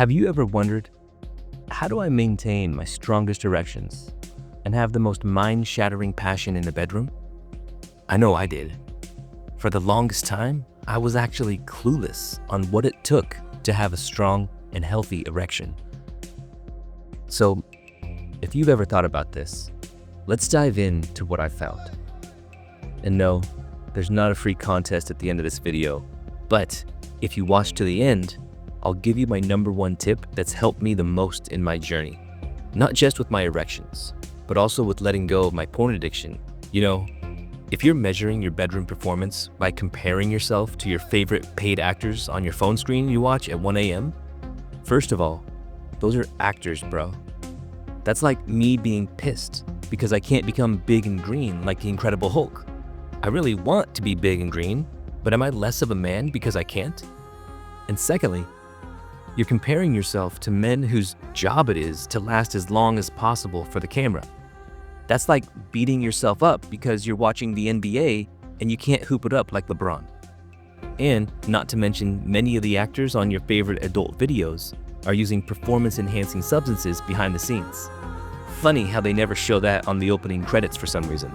Have you ever wondered, how do I maintain my strongest erections and have the most mind-shattering passion in the bedroom? I know I did. For the longest time, I was actually clueless on what it took to have a strong and healthy erection. So, if you've ever thought about this, let's dive into what I found. And no, there's not a free contest at the end of this video, but if you watch to the end, I'll give you my #1 tip that's helped me the most in my journey. Not just with my erections, but also with letting go of my porn addiction. You know, if you're measuring your bedroom performance by comparing yourself to your favorite paid actors on your phone screen you watch at 1 a.m., first of all, those are actors, bro. That's like me being pissed because I can't become big and green like the Incredible Hulk. I really want to be big and green, but am I less of a man because I can't? And secondly, you're comparing yourself to men whose job it is to last as long as possible for the camera. That's like beating yourself up because you're watching the NBA and you can't hoop it up like LeBron. And not to mention, many of the actors on your favorite adult videos are using performance-enhancing substances behind the scenes. Funny how they never show that on the opening credits for some reason.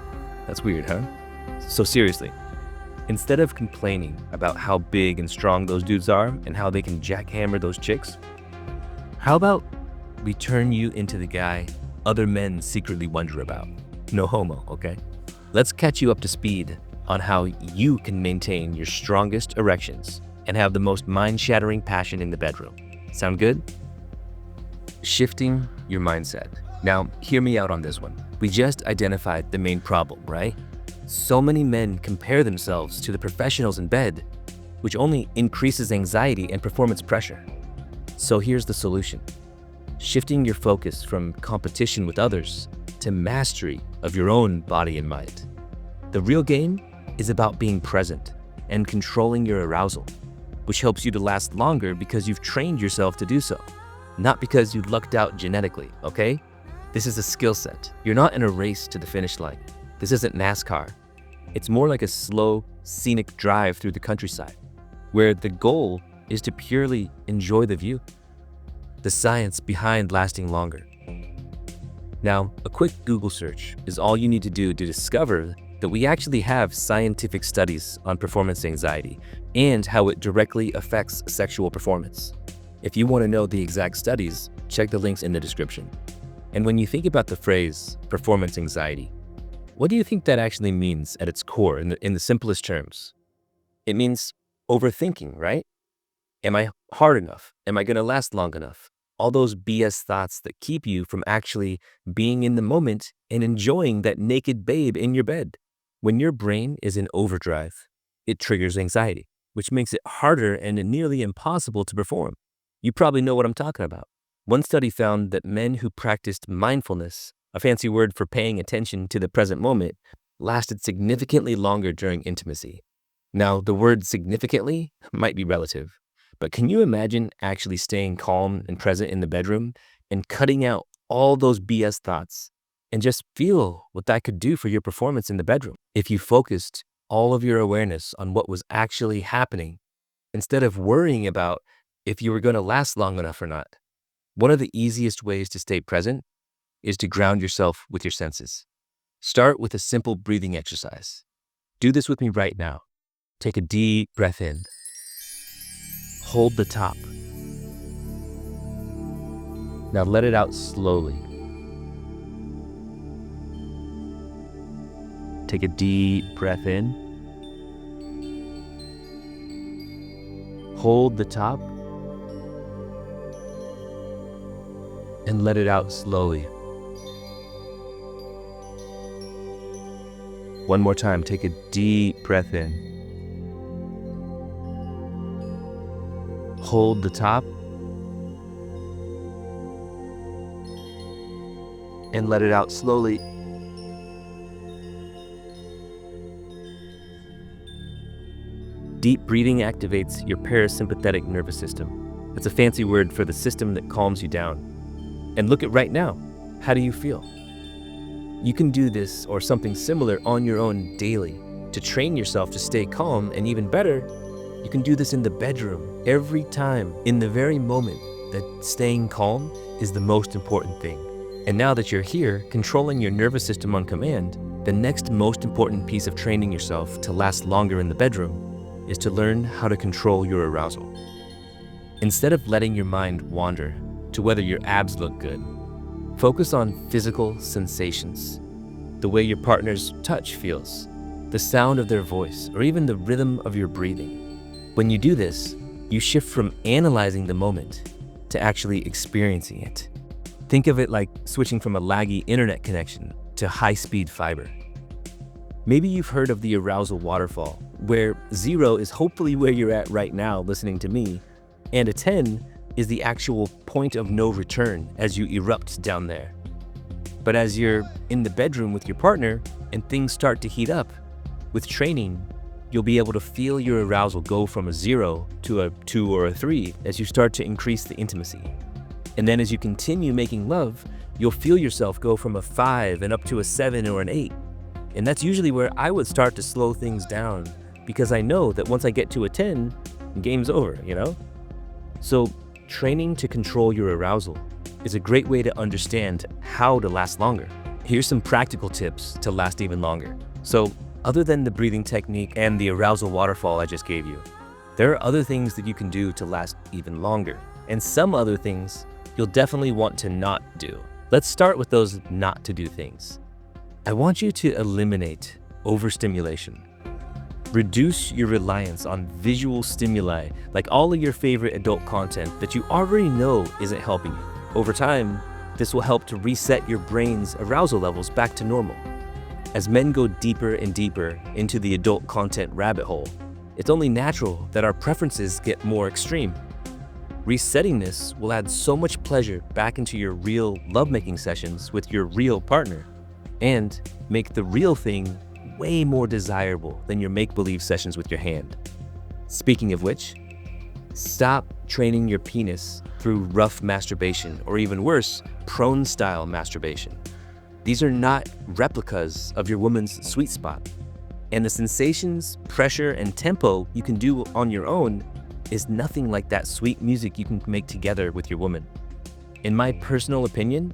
That's weird, huh? So seriously, instead of complaining about how big and strong those dudes are and how they can jackhammer those chicks, how about we turn you into the guy other men secretly wonder about? No homo, okay? Let's catch you up to speed on how you can maintain your strongest erections and have the most mind-shattering passion in the bedroom. Sound good? Shifting your mindset. Now, hear me out on this one. We just identified the main problem, right? So many men compare themselves to the professionals in bed, which only increases anxiety and performance pressure. So here's the solution. Shifting your focus from competition with others to mastery of your own body and mind. The real game is about being present and controlling your arousal, which helps you to last longer because you've trained yourself to do so, not because you lucked out genetically, okay? This is a skill set. You're not in a race to the finish line. This isn't NASCAR. It's more like a slow, scenic drive through the countryside, where the goal is to purely enjoy the view. The science behind lasting longer. Now, a quick Google search is all you need to do to discover that we actually have scientific studies on performance anxiety and how it directly affects sexual performance. If you want to know the exact studies, check the links in the description. And when you think about the phrase performance anxiety, what do you think that actually means at its core in the simplest terms? It means overthinking, right? Am I hard enough? Am I going to last long enough? All those BS thoughts that keep you from actually being in the moment and enjoying that naked babe in your bed. When your brain is in overdrive, it triggers anxiety, which makes it harder and nearly impossible to perform. You probably know what I'm talking about. One study found that men who practiced mindfulness, a fancy word for paying attention to the present moment, lasted significantly longer during intimacy. Now, the word significantly might be relative, but can you imagine actually staying calm and present in the bedroom and cutting out all those BS thoughts and just feel what that could do for your performance in the bedroom if you focused all of your awareness on what was actually happening instead of worrying about if you were going to last long enough or not? One of the easiest ways to stay present is to ground yourself with your senses. Start with a simple breathing exercise. Do this with me right now. Take a deep breath in. Hold the top. Now let it out slowly. Take a deep breath in. Hold the top. And let it out slowly. One more time, take a deep breath in. Hold the top. And let it out slowly. Deep breathing activates your parasympathetic nervous system. It's a fancy word for the system that calms you down. And look at right now. How do you feel? You can do this or something similar on your own daily to train yourself to stay calm, and even better, you can do this in the bedroom every time, in the very moment that staying calm is the most important thing. And now that you're here, controlling your nervous system on command, the next most important piece of training yourself to last longer in the bedroom is to learn how to control your arousal. Instead of letting your mind wander to whether your abs look good, focus on physical sensations, the way your partner's touch feels, the sound of their voice, or even the rhythm of your breathing. When you do this, you shift from analyzing the moment to actually experiencing it. Think of it like switching from a laggy internet connection to high-speed fiber. Maybe you've heard of the arousal waterfall, where 0 is hopefully where you're at right now listening to me, and a 10 is the actual point of no return as you erupt down there. But as you're in the bedroom with your partner and things start to heat up, with training, you'll be able to feel your arousal go from a 0 to a 2 or a 3 as you start to increase the intimacy. And then as you continue making love, you'll feel yourself go from a 5 and up to a 7 or an 8. And that's usually where I would start to slow things down, because I know that once I get to a 10, game's over, you know? So training to control your arousal is a great way to understand how to last longer. Here's some practical tips to last even longer. So other than the breathing technique and the arousal waterfall I just gave you, there are other things that you can do to last even longer, and some other things you'll definitely want to not do. Let's start with those not to do things. I want you to eliminate overstimulation. Reduce your reliance on visual stimuli like all of your favorite adult content that you already know isn't helping you. Over time, this will help to reset your brain's arousal levels back to normal. As men go deeper and deeper into the adult content rabbit hole, it's only natural that our preferences get more extreme. Resetting this will add so much pleasure back into your real lovemaking sessions with your real partner, and make the real thing way more desirable than your make-believe sessions with your hand. Speaking of which, stop training your penis through rough masturbation, or even worse, prone-style masturbation. These are not replicas of your woman's sweet spot, and the sensations, pressure, and tempo you can do on your own is nothing like that sweet music you can make together with your woman. In my personal opinion,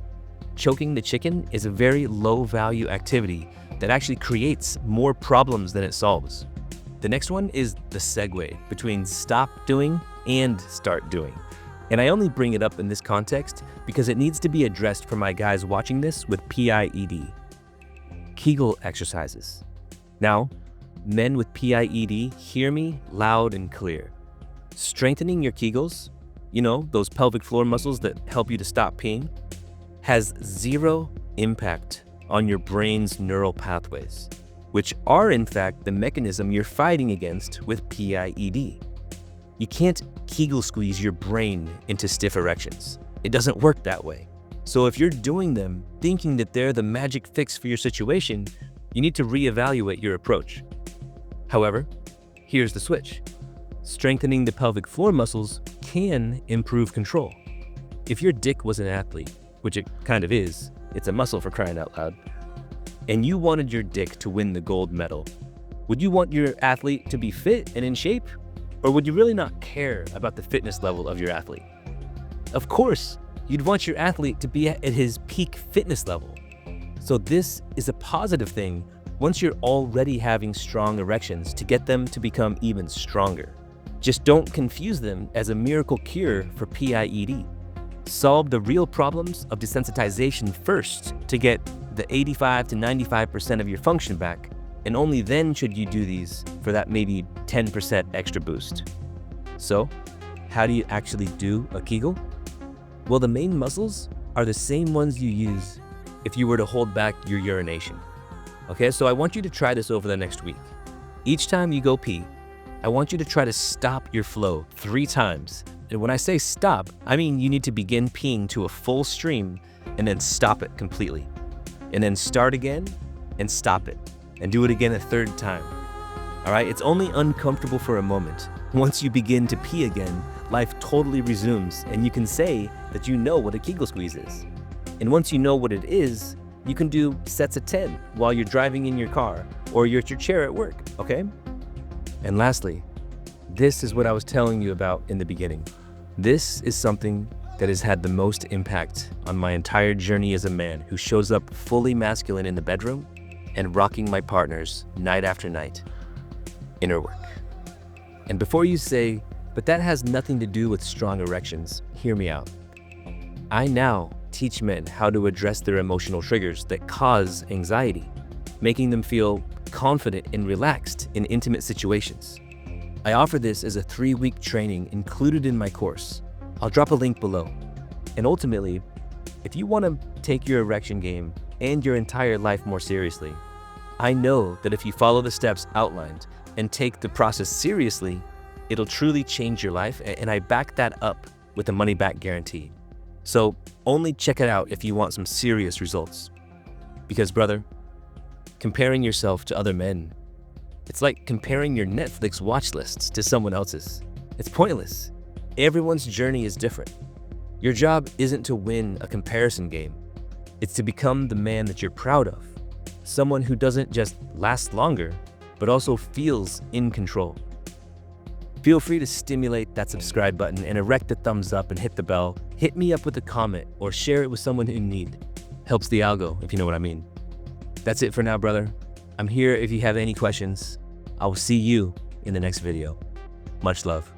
choking the chicken is a very low-value activity that actually creates more problems than it solves. The next one is the segue between stop doing and start doing. And I only bring it up in this context because it needs to be addressed for my guys watching this with PIED. Kegel exercises. Now, men with PIED, hear me loud and clear. Strengthening your Kegels, you know, those pelvic floor muscles that help you to stop peeing, has zero impact on your brain's neural pathways, which are in fact the mechanism you're fighting against with PIED. You can't Kegel squeeze your brain into stiff erections. It doesn't work that way. So if you're doing them thinking that they're the magic fix for your situation, you need to reevaluate your approach. However, here's the switch. Strengthening the pelvic floor muscles can improve control. If your dick was an athlete, which it kind of is, it's a muscle for crying out loud, and you wanted your dick to win the gold medal, would you want your athlete to be fit and in shape? Or would you really not care about the fitness level of your athlete? Of course, you'd want your athlete to be at his peak fitness level. So this is a positive thing once you're already having strong erections to get them to become even stronger. Just don't confuse them as a miracle cure for PIED. Solve the real problems of desensitization first to get the 85 to 95% of your function back, and only then should you do these for that maybe 10% extra boost. So, how do you actually do a Kegel? Well, the main muscles are the same ones you use if you were to hold back your urination. Okay, so I want you to try this over the next week. Each time you go pee, I want you to try to stop your flow 3 times. And when I say stop, I mean you need to begin peeing to a full stream and then stop it completely. And then start again and stop it. And do it again a 3rd time. All right, it's only uncomfortable for a moment. Once you begin to pee again, life totally resumes, and you can say that you know what a Kegel squeeze is. And once you know what it is, you can do sets of 10 while you're driving in your car or you're at your chair at work, okay? And lastly, this is what I was telling you about in the beginning. This is something that has had the most impact on my entire journey as a man who shows up fully masculine in the bedroom and rocking my partners night after night. Inner work. And before you say, but that has nothing to do with strong erections, hear me out. I now teach men how to address their emotional triggers that cause anxiety, making them feel confident and relaxed in intimate situations. I offer this as a 3-week training included in my course. I'll drop a link below. And ultimately, if you want to take your erection game and your entire life more seriously, I know that if you follow the steps outlined and take the process seriously, it'll truly change your life, and I back that up with a money-back guarantee. So only check it out if you want some serious results. Because brother, comparing yourself to other men, it's like comparing your Netflix watch lists to someone else's. It's pointless. Everyone's journey is different. Your job isn't to win a comparison game. It's to become the man that you're proud of. Someone who doesn't just last longer, but also feels in control. Feel free to stimulate that subscribe button and erect a thumbs up and hit the bell. Hit me up with a comment or share it with someone in need. Helps the algo, if you know what I mean. That's it for now, brother. I'm here if you have any questions. I will see you in the next video. Much love.